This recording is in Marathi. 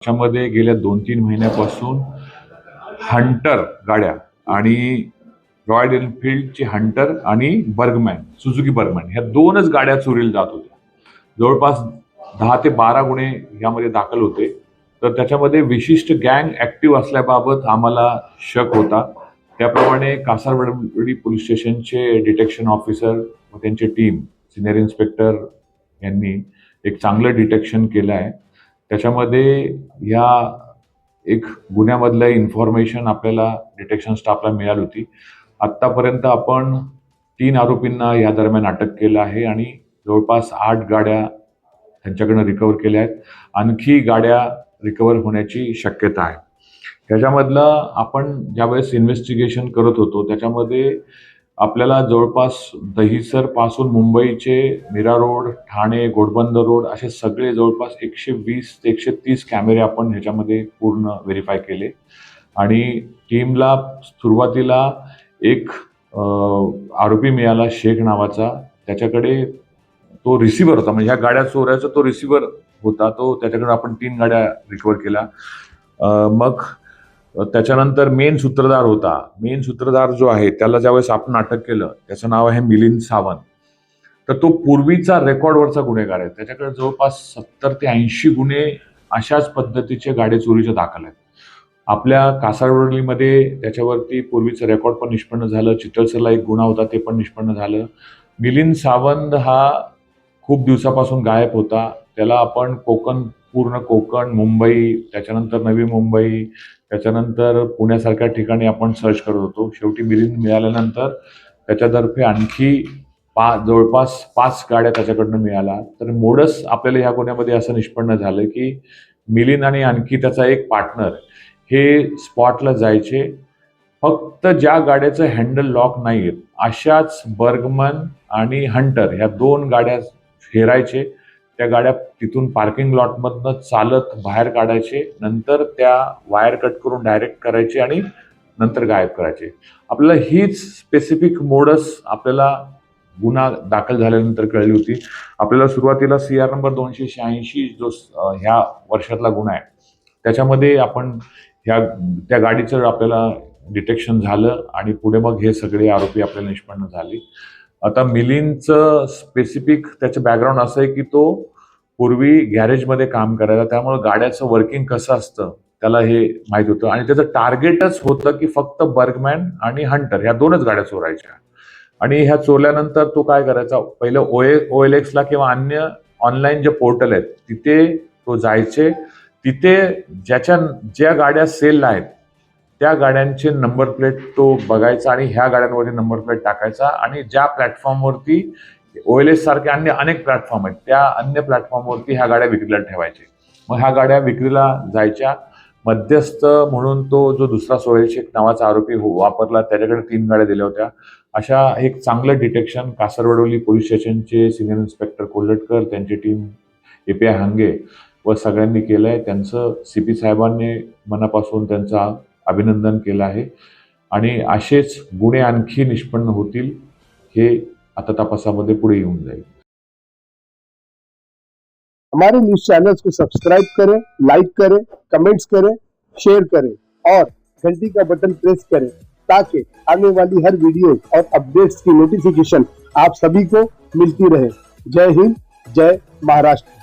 त्याच्यामध्ये गेल्या 2-3 महिन्यापासून हंटर गाड्या आणि रॉयल एनफिल्डची हंटर आणि बर्गमॅन, सुझुकी बर्गमॅन ह्या 2च गाड्या चोरीला जात होत्या. जवळपास 10 ते 12 गुन्हे यामध्ये दाखल होते. तर त्याच्यामध्ये विशिष्ट गँग ऍक्टिव्ह असल्याबाबत आम्हाला शक होता. त्याप्रमाणे कासारवडी पोलीस स्टेशनचे डिटेक्शन ऑफिसर व त्यांची टीम, सिनियर इन्स्पेक्टर यांनी एक चांगलं डिटेक्शन केलं आहे. त्याच्यामध्ये ह्या एक गुन्ह्यामधलं इन्फॉर्मेशन आपल्याला डिटेक्शन स्टाफला मिळाली होती. आत्तापर्यंत आपण 3 आरोपींना या दरम्यान अटक केलं आहे आणि जवळपास 8 गाड्या त्यांच्याकडनं रिकव्हर केल्या आहेत. आणखी गाड्या रिकव्हर होण्याची शक्यता आहे. त्याच्यामधलं आपण ज्यावेळेस इन्व्हेस्टिगेशन करत होतो त्याच्यामध्ये आपल्याला जवळपास दहिसर पासून मुंबईचे मीरा रोड, ठाणे, घोडबंदर रोड असे सगळे जवळपास 120 ते 130 कॅमेरे आपण ह्याच्यामध्ये पूर्ण व्हेरीफाय केले आणि टीमला सुरुवातीला एक आरोपी मिळाला शेख नावाचा. त्याच्याकडे तो रिसिव्हर होता, म्हणजे ह्या गाड्या चोरायचा तो रिसिव्हर होता. तो त्याच्याकडे आपण 3 गाड्या रिकव्हर केल्या. मग त्याच्यानंतर मेन सूत्रधार होता. मेन सूत्रधार जो आहे त्याला ज्यावेळेस आपण अटक केलं त्याचं नाव आहे मिलिंद सावंत. तर तो पूर्वीचा रेकॉर्डवरचा गुन्हेगार आहे. त्याच्याकडे जवळपास 70 ते 80 गुन्हे अशाच पद्धतीचे गाडी चोरीचे दाखल आहेत. आपल्या कासारवडीमध्ये त्याच्यावरती पूर्वीचं रेकॉर्ड पण निष्पन्न झालं. चितळसरला एक गुन्हा होता ते पण निष्पन्न झालं. मिलिंद सावंत हा खूप दिवसापासून गायब होता. त्याला आपण पूर्ण कोकण, मुंबई, त्याच्यानंतर नवी मुंबई, त्याच्यानंतर पुण्यासारख्या ठिकाणी आपण सर्च करत होतो. शेवटी मिलिंद मिळाल्यानंतर त्याच्यातर्फे आणखी जवळपास 5 गाड्या त्याच्याकडनं मिळाल्या. तर मोडस आपल्याला ह्या गुन्ह्यामध्ये असं निष्पन्न झालं की मिलिंद आणि आणखी त्याचा एक पार्टनर हे स्पॉटला जायचे. फक्त ज्या गाड्याचं हँडल लॉक नाही अशाच बर्गमन आणि हंटर ह्या 2 गाड्या हेरायचे. त्या गाड्या तिथून पार्किंग लॉटमधनं चालत बाहेर काढायचे, नंतर त्या वायर कट करून डायरेक्ट करायचे आणि नंतर गायब करायचे. आपल्याला हीच स्पेसिफिक मोडस आपल्याला गुन्हा दाखल झाल्यानंतर कळली होती. आपल्याला सुरुवातीला CR नंबर 286 जो ह्या वर्षातला गुन्हा आहे त्याच्यामध्ये आपण त्या गाडीचं आपल्याला डिटेक्शन झालं आणि पुढे मग हे सगळे आरोपी आपल्याला निष्पन्न झाले. आता मिलिंदचं स्पेसिफिक त्याचं बॅकग्राऊंड असं आहे की तो पूर्वी गॅरेजमध्ये काम करायचा, त्यामुळे गाड्याचं वर्किंग कसं असतं त्याला हे माहीत होतं आणि त्याचं टार्गेटच होतं की फक्त बर्गमॅन आणि हंटर ह्या 2च गाड्या चोरायच्या. आणि ह्या चोरल्यानंतर तो काय करायचा, पहिलं OLXला किंवा अन्य ऑनलाईन जे पोर्टल आहेत तिथे तो जायचे. तिथे ज्या गाड्या सेलला आहेत त्या गाड्यांचे नंबर प्लेट तो बघायचा आणि ह्या गाड्यांवरती नंबर प्लेट टाकायचा आणि ज्या प्लॅटफॉर्मवरती OLX सारखे अन्य अनेक प्लॅटफॉर्म आहेत त्या अन्य प्लॅटफॉर्मवरती ह्या गाड्या विक्रीला ठेवायचे. मग ह्या गाड्या विक्रीला जायच्या. मध्यस्थ म्हणून तो जो दुसरा सोहेल शेख नावाचा आरोपी वापरला, त्याच्याकडे 3 गाड्या दिल्या होत्या. अशा एक चांगलं डिटेक्शन कासारवडोली पोलीस स्टेशनचे सिनियर इन्स्पेक्टर कोल्हटकर, त्यांची टीम API हांगे व सगळ्यांनी केलंय. त्यांचं CP साहेबांनी मनापासून त्यांचा अभिनंदन केलं आहे आणि असेच गुन्हे आणखी निष्पन्न होतील हे आता तपासामध्ये पुढे येऊन जाईल. हमारे न्यूज चैनल्स को सब्सक्राइब करें, लाइक करें, कमेंट्स करें, शेयर करें और घंटी का बटन प्रेस करें ताकि आने वाली हर वीडियो और अपडेट्स की नोटिफिकेशन आप सभी को मिलती रहे। जय हिंद, जय महाराष्ट्र।